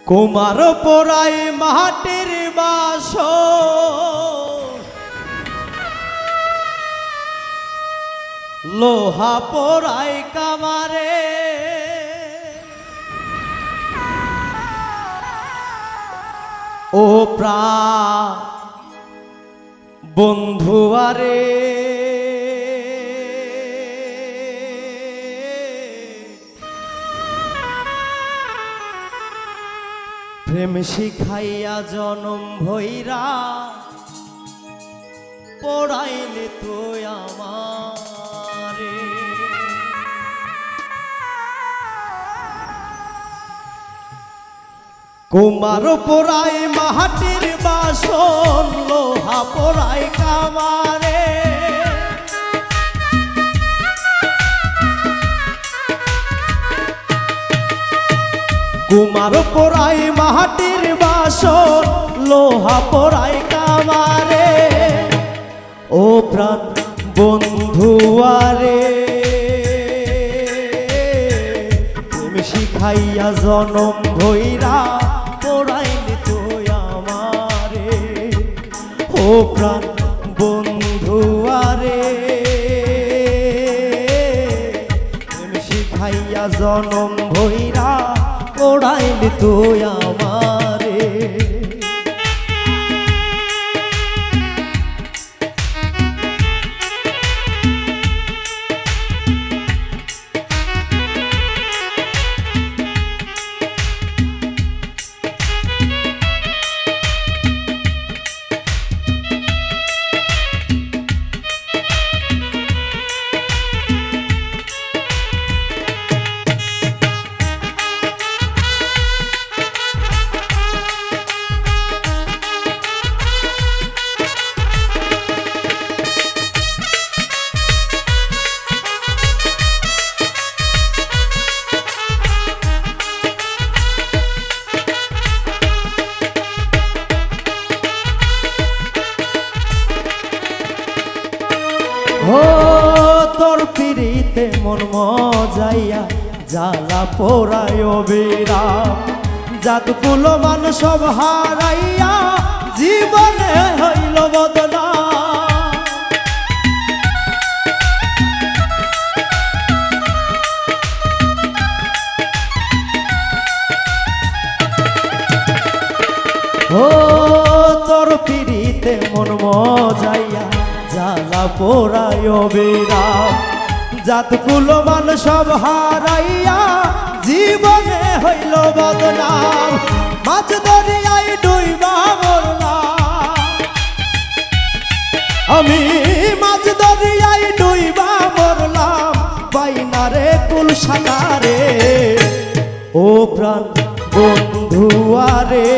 কুমার পোড়ায় মাটির বাস লোহা পোড়ায় কামারে ও প্রাণ বন্ধু আরে প্রেম শিখাইয়া জনম ভৈরা পড়াইলে তো আমারে কুমার পোড়ায় মাটির বাসন লোহা পোড়ায় কামারে কুমার পোড়ায় মাটির বাসন লোহা পোড়ায় কামারে ও প্রাণ বন্ধু আরে প্রেম শিখাইয়া জনম ভৈরা পোড়াইলে তো আমারে ও প্রাণ বন্ধু আরে প্রেম শিখাইয়া জনম ভৈরা পোড়াইলে তো আমারে ও তোর পিড়িতে মন মজাইয়া জ্বালা পোড়ায় বেড়া জাতকুলো মান সব হারাইয়া জীবনে হইল বদনা ও তোর পিড়িতে মন মজাইয়া জ্বালা পোড়ায় বেড়া জাতকুলো মান সব হারাইয়া জীবনে হইল বদনাম মাছ দরিয়ায় ডুইবা মরলাম আমি মাছ দরিয়ায় ডুইবা মরলাম বাইনারে কুল সাকারে ও প্রাণ বন্ধু আরে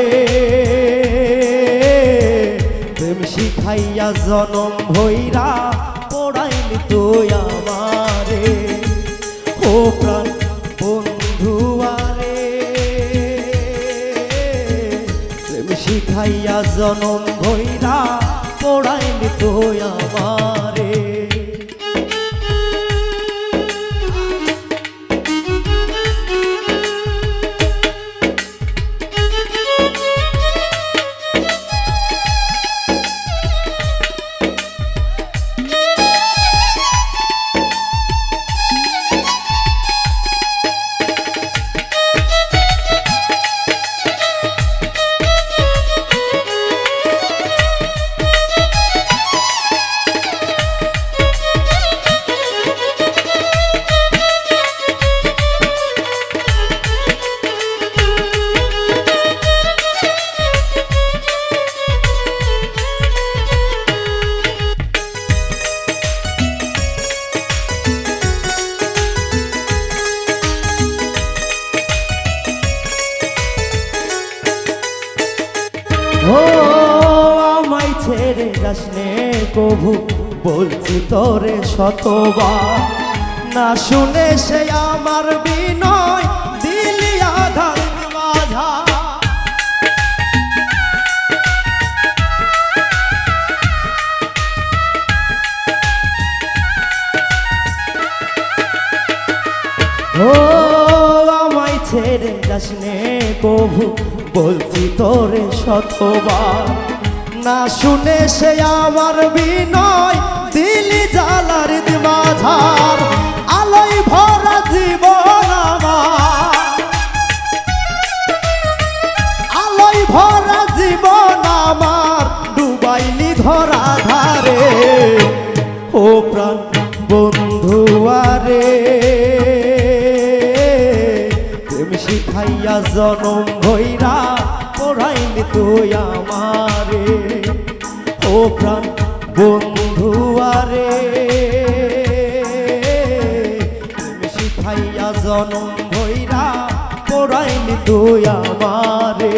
প্রেম শিখাইয়া জনম ভৈরা পোড়াইলে তো আমারে ও প্রাণ বন্ধু আরে প্রেম শিখাইয়া জনম ভৈরা পোড়াইলে তো আমারে ও আমায় ছেড়ে যাস নে কভু বলছি তোরে শতবার না শুনে সে আমার বিনয় দিলি আধার বাধা ও আমায় ছেড়ে যাস নে কভু বলছি তোরে শতবার, না শুনে সে আমার বিনয় দিলি জ্বালার মাঝার, আলোয় ভরা জীবন আমার, আলোয় ভরা জীবন আমার ডুবাইলি ধরা ধারে। ও প্রাণ বন্ধু আরে, প্রেম শিখাইয়া জনম ভৈরা পড়াইলি তুই আমারে। ও প্রাণ বন্ধু আরে, প্রেম শিখাইয়া জনম ভৈরা পড়াইলি তুই আমারে।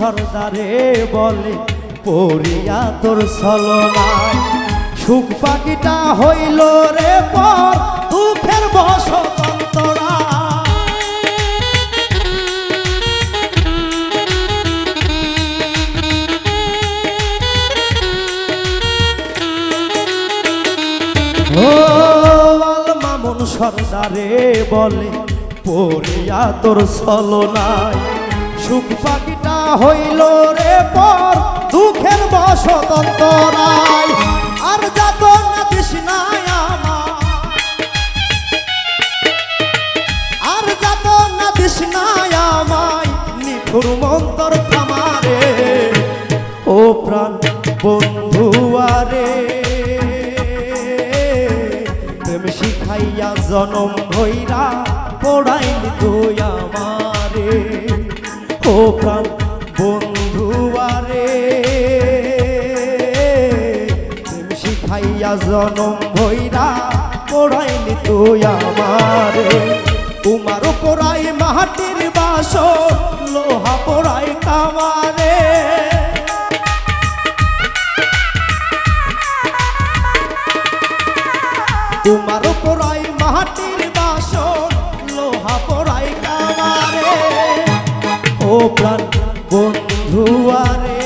সর্দারে বলে পড়িয়া তোর ছলনায়, সুখ পাখিটা হইল রে পর দুঃখের বসতন্তরা। ও আল মামুন সর্দারে বলে পড়িয়া তোর ছলনায়, সুখ পাখিটা হইল রে পর দুঃখের বসতন্তরায়। আর যাত না তৃষ্ণায় আমার, আর যাত না তৃষ্ণায় আমায় নিঠুর মন্তর থামারে। ও প্রাণ বন্ধু আরে, প্রেম শিখাইয়া জনম ভৈরা পড়াইলি তুই আমারে। ও প্রাণ বন্ধু আরে, প্রেম শিখাইয়া জনম ভৈরা পড়াইলি তুই আমারে। তোমার পড়াই মাটির বাসর, লোহা পড়াই কামারে। তোমার পড়াই মাটির বাসর, লোহা পড়াই কামারে। ও প্রাণ বন্ধু আরে,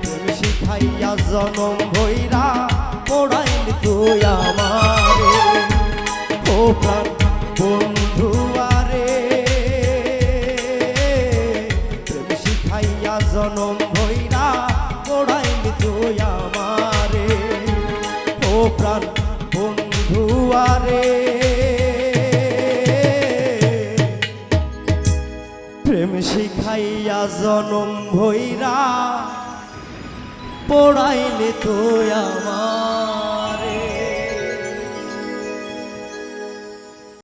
প্রেম শিখাইয়া জনম ভৈরা পড়াইলি তুই আমারে। ও প্রাণ বন্ধু আরে, প্রেম শিখাইয়া জনম ভৈরা পড়াইলি তুই আমারে। ও প্রাণ বন্ধু আরে, প্রেম শিখাইয়া জনম ভৈরা পড়াইলে তো আমার।